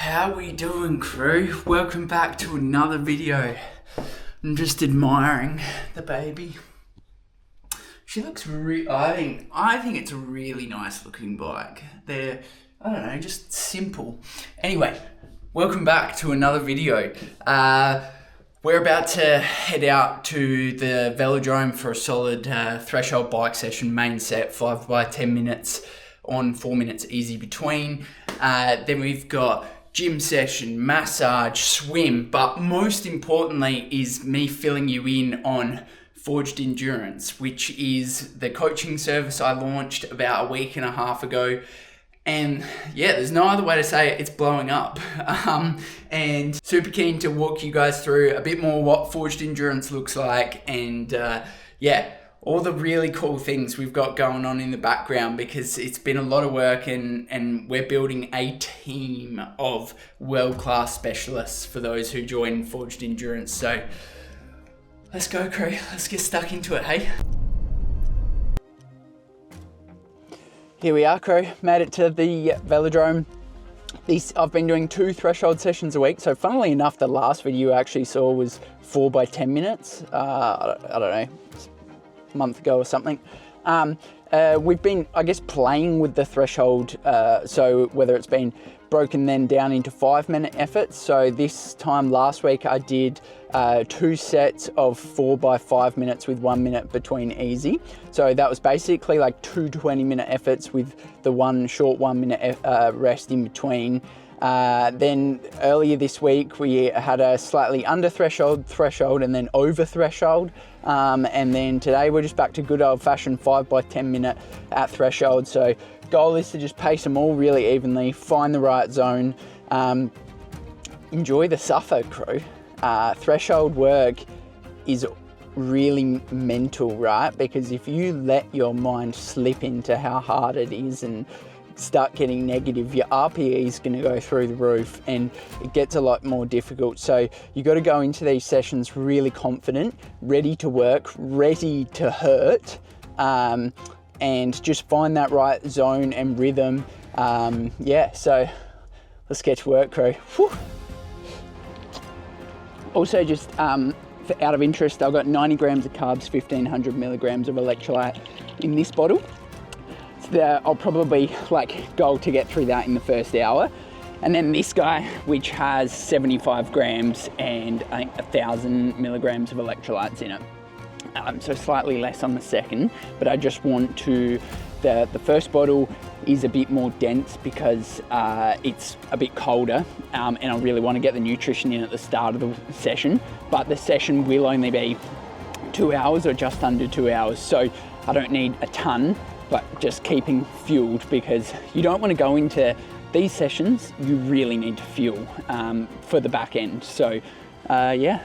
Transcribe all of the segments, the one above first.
How we doing, crew? Welcome back to another video. I'm just admiring the baby. She looks I think it's a really nice looking bike. They're, I don't know, just simple. Anyway, welcome back to another video. We're about to head out to the Velodrome for a solid threshold bike session, main set, 5 by 10 minutes on 4 minutes easy between. Then we've got gym session, massage, swim, but most importantly is me filling you in on Forged Endurance, which is the coaching service I launched about a week and a half ago. And yeah, there's no other way to say it, it's blowing up. And super keen to walk you guys through a bit more what Forged Endurance looks like and all the really cool things we've got going on in the background, because it's been a lot of work and we're building a team of world-class specialists for those who join Forged Endurance. So let's go, crew. Let's get stuck into it, hey? Here we are, crew. Made it to the Velodrome. I've been doing 2 threshold sessions a week. So funnily enough, the last video you actually saw was 4 by 10 minutes. I don't know, a month ago or something. We've been, I guess, playing with the threshold. So whether it's been broken then down into 5-minute efforts. So this time last week I did 2 sets of 4 by 5 minutes with 1 minute between easy. So that was basically like 2 20-minute efforts with the one short 1 minute rest in between. Then earlier this week we had a slightly under threshold, and then over threshold. And then today we're just back to good old fashioned 5 by 10 minute at threshold. So goal is to just pace them all really evenly, find the right zone, enjoy the suffer, crew. Threshold work is really mental, right? Because if you let your mind slip into how hard it is and start getting negative, your RPE is going to go through the roof and it gets a lot more difficult. So you got to go into these sessions really confident, ready to work, ready to hurt, and just find that right zone and rhythm. So let's get to work, crew. Whew. Also, just out of interest, I've got 90 grams of carbs, 1500 milligrams of electrolyte in this bottle. So I'll probably goal to get through that in the first hour. And then this guy, which has 75 grams and I think 1000 milligrams of electrolytes in it. So slightly less on the second, but I just want to, the first bottle is a bit more dense because it's a bit colder, and I really want to get the nutrition in at the start of the session, but the session will only be 2 hours or just under 2 hours. So I don't need a ton, but just keeping fueled, because you don't want to go into these sessions, you really need to fuel for the back end. So yeah.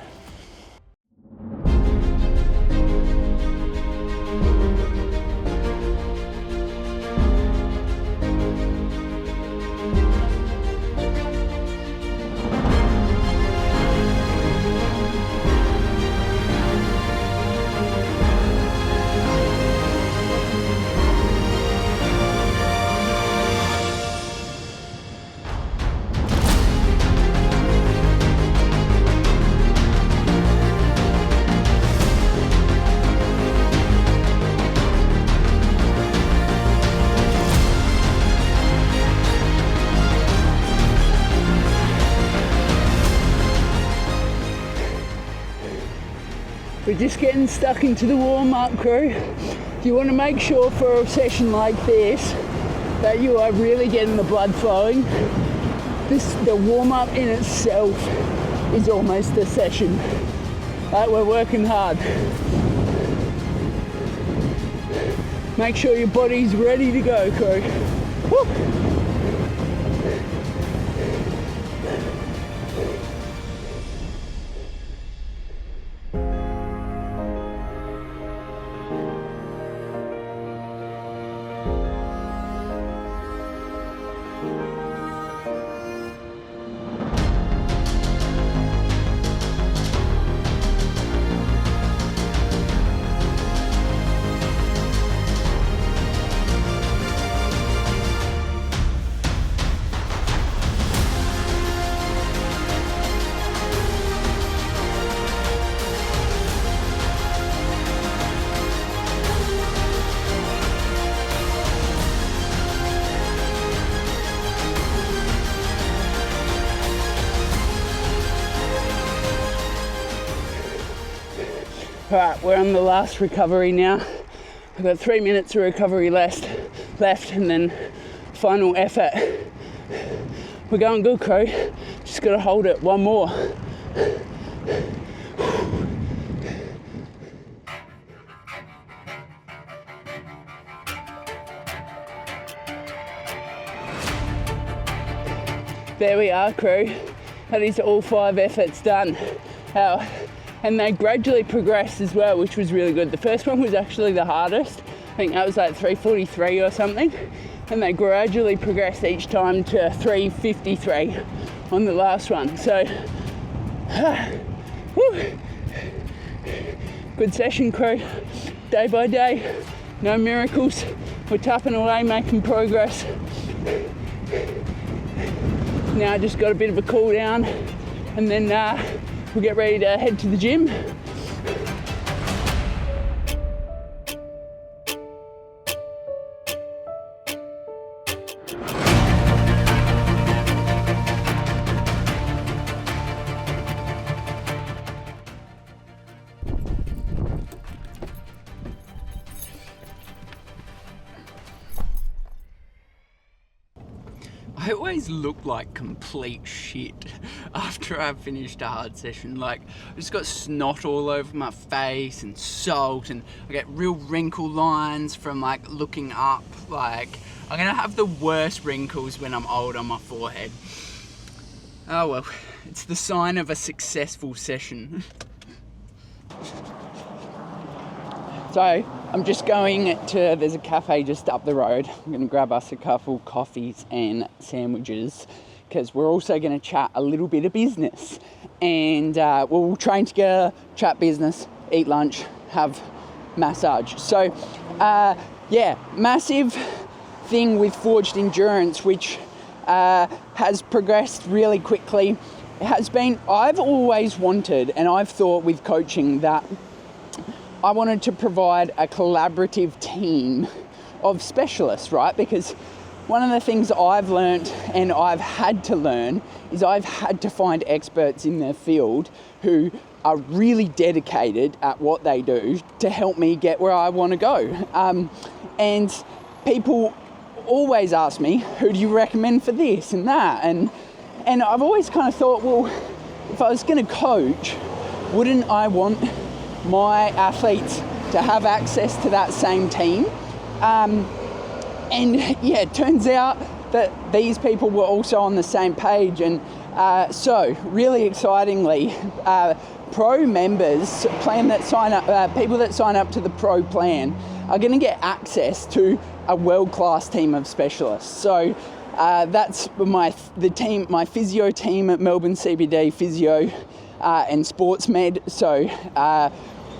We're just getting stuck into the warm-up, crew. You want to make sure for a session like this that you are really getting the blood flowing. The warm-up in itself is almost a session. We're working hard. Make sure your body's ready to go, crew. Woo. All right, we're on the last recovery now. We've got 3 minutes of recovery left, and then final effort. We're going good, crew. Just got to hold it. One more. There we are, crew. That is all 5 efforts done. And they gradually progressed as well, which was really good. The first one was actually the hardest. I think that was like 3:43 or something. And they gradually progressed each time to 3:53 on the last one. So, good session, crew. Day by day, no miracles. We're tapping away, making progress. Now I just got a bit of a cool down, and then we'll get ready to head to the gym. I always look like complete shit after I've finished a hard session. Like, I just got snot all over my face and salt, and I get real wrinkle lines from like looking up. Like, I'm gonna have the worst wrinkles when I'm old on my forehead. Oh well, it's the sign of a successful session. So I'm just going to, there's a cafe just up the road. I'm going to grab us a couple coffees and sandwiches, because we're also going to chat a little bit of business. And we'll train together, chat business, eat lunch, have massage. So yeah, massive thing with Forged Endurance, which has progressed really quickly. It has been, I've always wanted, and I've thought with coaching that I wanted to provide a collaborative team of specialists, right? Because one of the things I've learned, and I've had to learn, is I've had to find experts in their field who are really dedicated at what they do to help me get where I want to go. And people always ask me, who do you recommend for this and that? And I've always kind of thought, well, if I was going to coach, wouldn't I want my athletes to have access to that same team? And yeah, it turns out that these people were also on the same page. And so really excitingly, pro members plan that sign up, people that sign up to the pro plan are going to get access to a world-class team of specialists. So that's my physio team at Melbourne CBD Physio and Sports Med. So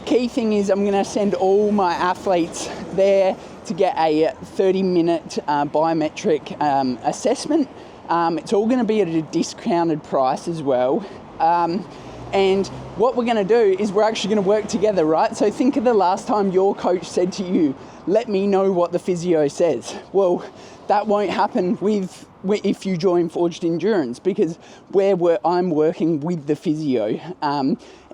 key thing is I'm going to send all my athletes there to get a 30-minute biometric assessment. It's all going to be at a discounted price as well. And what we're going to do is we're actually going to work together, right? So think of the last time your coach said to you, let me know what the physio says. Well, that won't happen if you join Forged Endurance, because I'm working with the physio,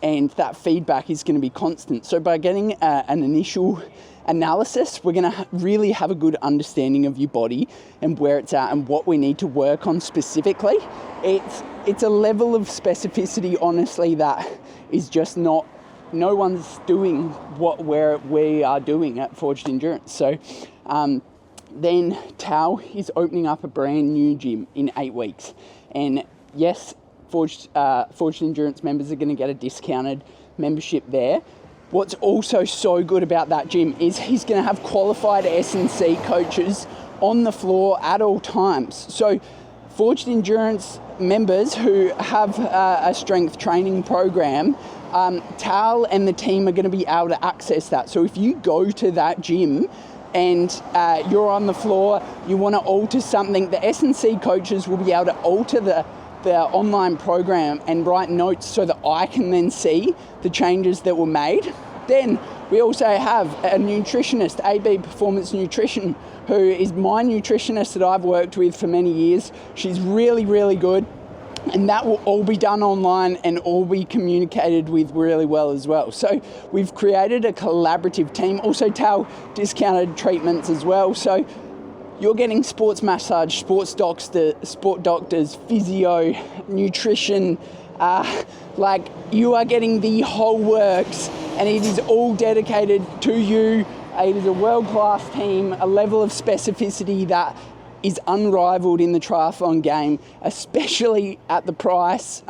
and that feedback is going to be constant. So by getting an initial analysis, we're going to really have a good understanding of your body and where it's at and what we need to work on specifically. It's a level of specificity, honestly, that is just no one's doing what we are doing at Forged Endurance. So then Tao is opening up a brand new gym in 8 weeks. And yes, Forged Endurance members are going to get a discounted membership there. What's also so good about that gym is he's going to have qualified S&C coaches on the floor at all times. So Forged Endurance members who have a strength training program, Tal and the team are going to be able to access that. So if you go to that gym and you're on the floor, you want to alter something, the S&C coaches will be able to alter the online program and write notes so that I can then see the changes that were made. Then we also have a nutritionist, AB Performance Nutrition, who is my nutritionist that I've worked with for many years. She's really, really good. And that will all be done online and all be communicated with really well as well. So we've created a collaborative team, also Tal, discounted treatments as well. So you're getting sports massage, sport doctors, physio, nutrition, like you are getting the whole works, and it is all dedicated to you. It is a world-class team, a level of specificity that is unrivaled in the triathlon game, especially at the price.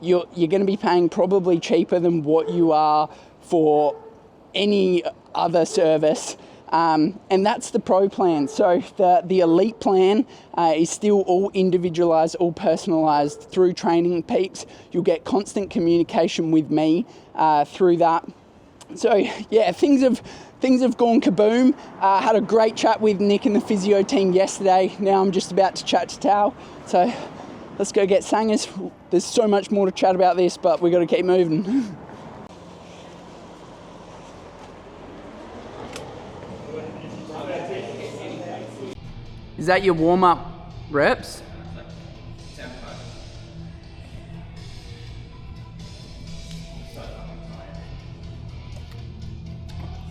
You're going to be paying probably cheaper than what you are for any other service. And that's the pro plan. So the elite plan is still all individualized, all personalized through Training Peaks. You'll get constant communication with me through that. So yeah, things have gone kaboom. Had a great chat with Nick and the physio team yesterday. Now I'm just about to chat to Tal. So let's go get sangers. There's so much more to chat about this, but we've got to keep moving. Is that your warm-up reps?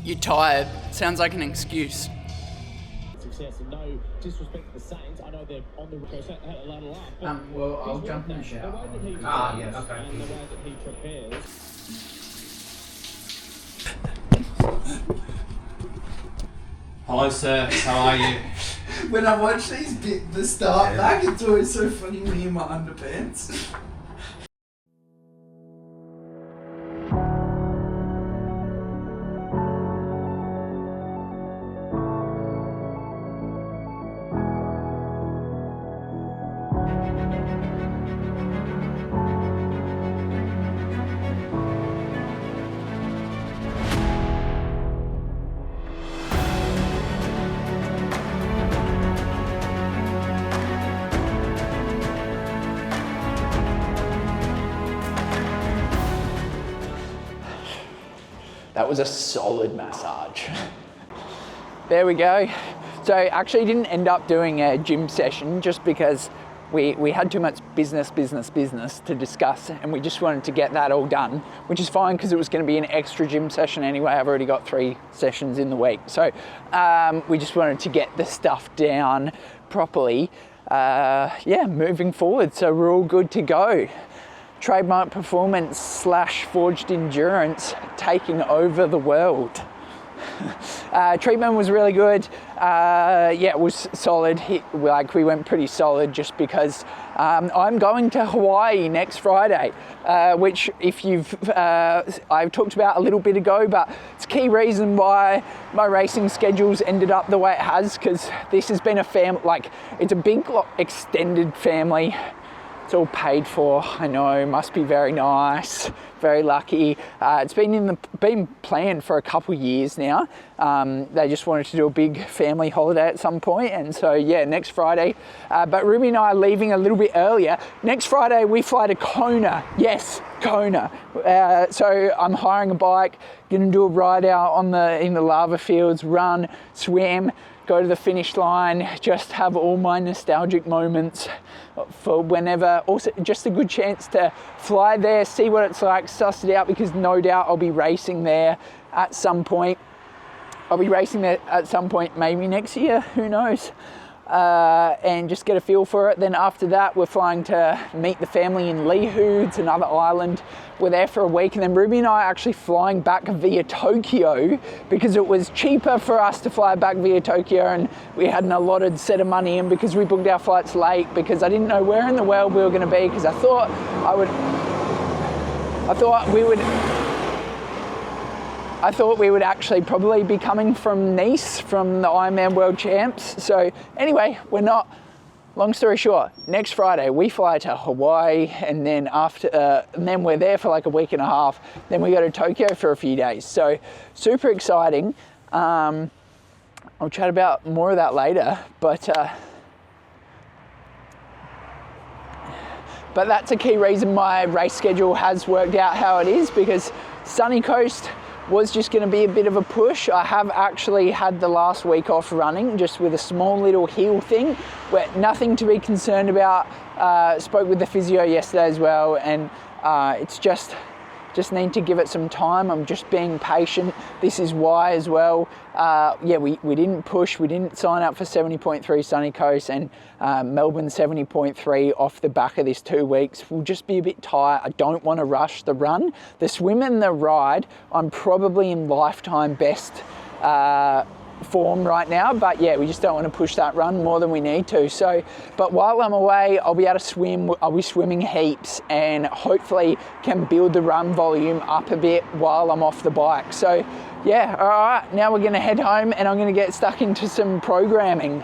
You're tired. Sounds like an excuse. Success and no disrespect to the Saints. I know they're on the coast had a ladle up. Well, I'll jump in the shower. The way that he yes, okay. and the way that he prepares. Hello, sir. How are you? When I watch the start back, it's always so funny me in my underpants. That was a solid massage. There we go. So actually didn't end up doing a gym session just because we had too much business to discuss, and we just wanted to get that all done, which is fine because it was going to be an extra gym session anyway. I've already got 3 sessions in the week. So we just wanted to get the stuff down properly, moving forward. So we're all good to go. Trademark Performance / Forged Endurance taking over the world. Treatment was really good. It was solid. We went pretty solid just because I'm going to Hawaii next Friday, which I've talked about a little bit ago, but it's a key reason why my racing schedule's ended up the way it has, because this has been it's a big extended family. It's all paid for, I know, must be very nice, very lucky. It's been planned for a couple of years now. They just wanted to do a big family holiday at some point, and so yeah, next Friday. But Ruby and I are leaving a little bit earlier. Next Friday we fly to Kona. Yes, Kona. So I'm hiring a bike, gonna do a ride out in the lava fields, run, swim, go to the finish line, just have all my nostalgic moments for whenever. Also, just a good chance to fly there, see what it's like, suss it out, because no doubt I'll be racing there at some point. Maybe next year, who knows? And just get a feel for it. Then after that, we're flying to meet the family in Lihu. It's another island. We're there for a week, and then Ruby and I are actually flying back via Tokyo because it was cheaper for us to fly back via Tokyo, and we had an allotted set of money in because we booked our flights late because I didn't know where in the world we were going to be, because I thought we would actually probably be coming from Nice, from the Ironman World Champs. So anyway, we're not. Long story short, next Friday we fly to Hawaii, and then then we're there for like a week and a half. Then we go to Tokyo for a few days. So super exciting. I'll chat about more of that later, but that's a key reason my race schedule has worked out how it is, because sunny coast, was just going to be a bit of a push. I have actually had the last week off running, just with a small little heel thing, where nothing to be concerned about. Spoke with the physio yesterday as well, and it's just need to give it some time. I'm just being patient. This is why as well. Yeah, we didn't push. We didn't sign up for 70.3 Sunny Coast and Melbourne 70.3 off the back of this 2 weeks. We'll just be a bit tight. I don't want to rush the run. The swim and the ride, I'm probably in lifetime best form right now, but yeah, we just don't want to push that run more than we need to. So, but while I'm away, I'll be able to swim. I'll be swimming heaps and hopefully can build the run volume up a bit while I'm off the bike. So yeah, all right, now we're going to head home and I'm going to get stuck into some programming.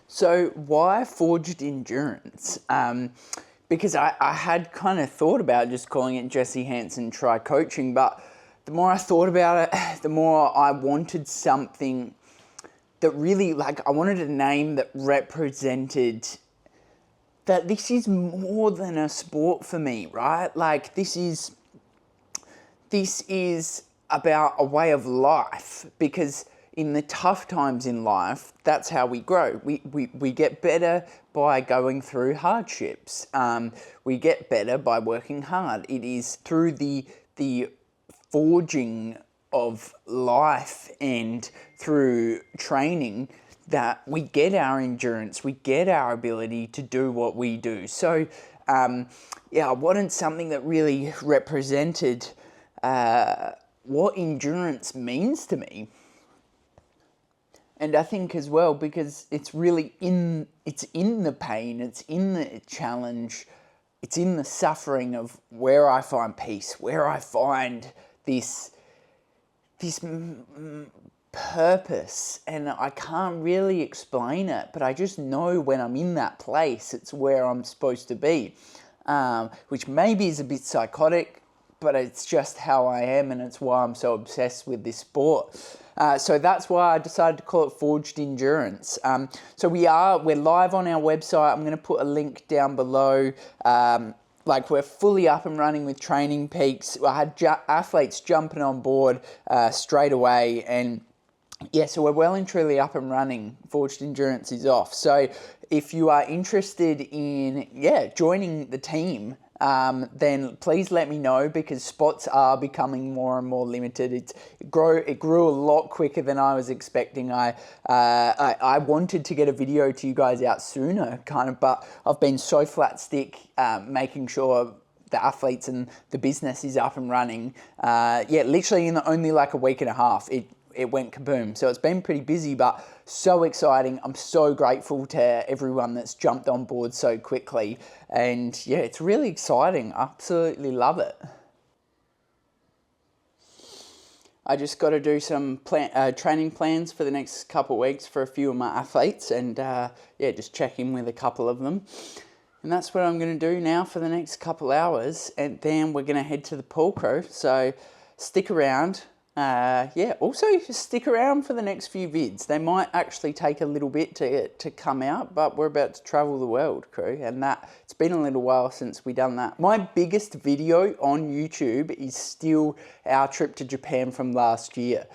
So why Forged Endurance? Because I had kind of thought about just calling it Jesse Hansen Tri Coaching, but the more I thought about it, the more I wanted something that really, like, I wanted a name that represented that this is more than a sport for me, right? Like, this is about a way of life, because in the tough times in life, that's how we grow. We get better by going through hardships. We get better by working hard. It is through the forging of life and through training that we get our endurance, we get our ability to do what we do. So, yeah, I wanted something that really represented what endurance means to me. And I think as well, because it's really in the pain, it's in the challenge, it's in the suffering of where I find peace, where I find this purpose. And I can't really explain it, but I just know when I'm in that place, it's where I'm supposed to be, which maybe is a bit psychotic, but it's just how I am, and it's why I'm so obsessed with this sport. So that's why I decided to call it Forged Endurance. So we're live on our website. I'm going to put a link down below. Like, we're fully up and running with Training Peaks. I had athletes jumping on board straight away, and yeah, so we're well and truly up and running. Forged Endurance is off. So if you are interested in joining the team, then please let me know, because spots are becoming more and more limited. It grew a lot quicker than I was expecting. I wanted to get a video to you guys out sooner, but I've been so flat stick making sure the athletes and the business is up and running. Literally in only like a week and a half, it went kaboom. So it's been pretty busy, but so exciting. I'm so grateful to everyone that's jumped on board so quickly. And yeah, it's really exciting. I absolutely love it. I just got to do some training plans for the next couple of weeks for a few of my athletes, and just check in with a couple of them. And that's what I'm going to do now for the next couple hours, and then we're going to head to the pool crew. So stick around. Also stick around for the next few vids. They might actually take a little bit to come out, but we're about to travel the world, crew, and it's been a little while since we done that. My biggest video on YouTube is still our trip to Japan from last year,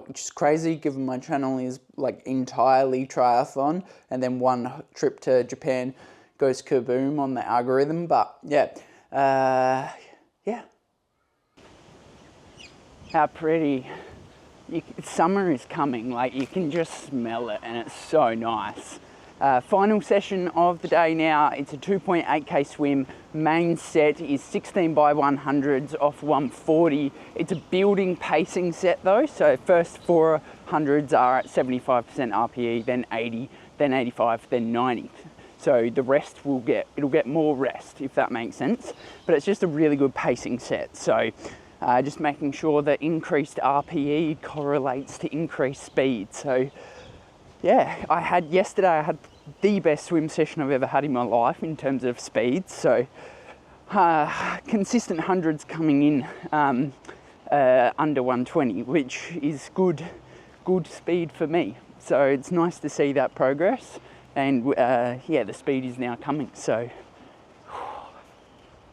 which is crazy given my channel is like entirely triathlon, and then one trip to Japan goes kaboom on the algorithm. But how pretty. Summer is coming, like you can just smell it, and it's so nice. Final session of the day now. It's a 2.8k swim. Main set is 16 by 100s off 140. It's a building pacing set though, so first 400s are at 75% RPE, then 80, then 85, then 90. So the rest it'll get more rest, if that makes sense. But it's just a really good pacing set. So just making sure that increased RPE correlates to increased speed. So yeah, yesterday I had the best swim session I've ever had in my life in terms of speed. So consistent hundreds coming in under 120, which is good speed for me. So it's nice to see that progress, and yeah, the speed is now coming. So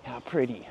how pretty.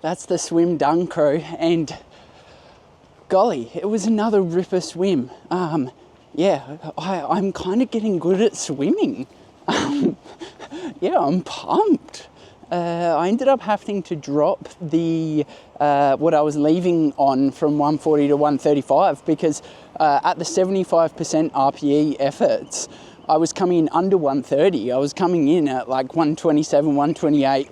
That's the swim done, crew, and golly, it was another ripper swim. Yeah, I'm kind of getting good at swimming. Yeah, I'm pumped. I ended up having to drop the what I was leaving on from 140 to 135 because at the 75% RPE efforts, I was coming in under 130. I was coming in at like 127, 128.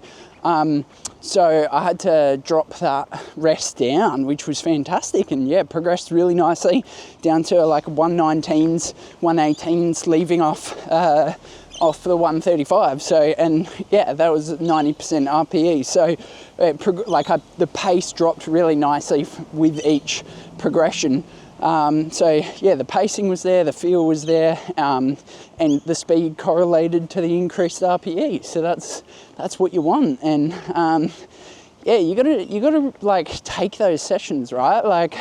So I had to drop that rest down, which was fantastic, and yeah, progressed really nicely down to like 119s, 118s, leaving off the 135. So, and yeah, that was 90% RPE. So the pace dropped really nicely with each progression. So yeah, the pacing was there, the feel was there, and the speed correlated to the increased RPE. So that's what you want. And yeah, you gotta like take those sessions, right? Like,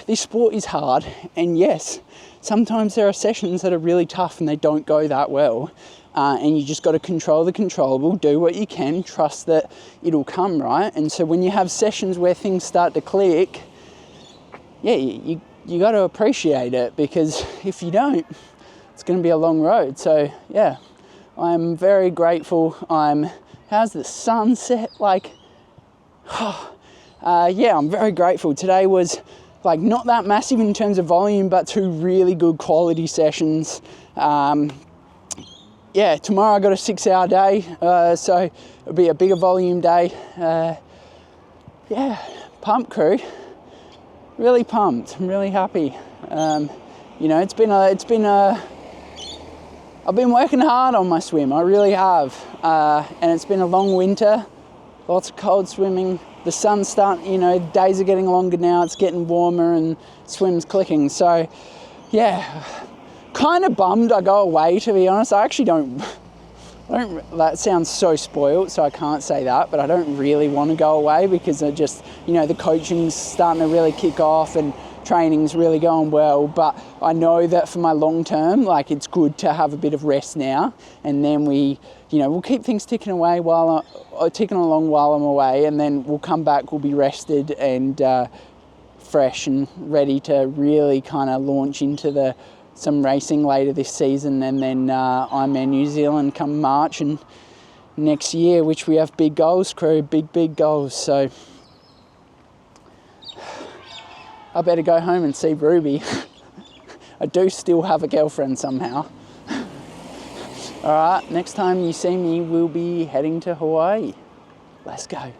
this sport is hard, and yes, sometimes there are sessions that are really tough and they don't go that well. And you just got to control the controllable, do what you can, trust that it'll come, right? And so when you have sessions where things start to click, yeah, you got to appreciate it, because if you don't, it's going to be a long road. So yeah, I'm very grateful. How's the sunset? Like, yeah, I'm very grateful. Today was like not that massive in terms of volume, but two really good quality sessions. Yeah, tomorrow I got a 6-hour day, so it'll be a bigger volume day. Yeah, pumped, crew. Really pumped. I'm really happy. You know, I've been working hard on my swim. I really have, and it's been a long winter. Lots of cold swimming. The sun's starting. You know, days are getting longer now. It's getting warmer and swim's clicking. So, yeah, kind of bummed I go away, to be honest. I actually don't. That sounds so spoiled, so I can't say that, but I don't really want to go away, because I just, you know, the coaching's starting to really kick off and training's really going well. But I know that for my long term, like, it's good to have a bit of rest now, and then we'll keep things ticking along while I'm away, and then we'll come back, we'll be rested and fresh and ready to really kind of launch into some racing later this season, and then Ironman New Zealand come March and next year, which we have big goals, crew, big goals. So I better go home and see Ruby. I do still have a girlfriend somehow. All right, next time you see me, we'll be heading to Hawaii. Let's go.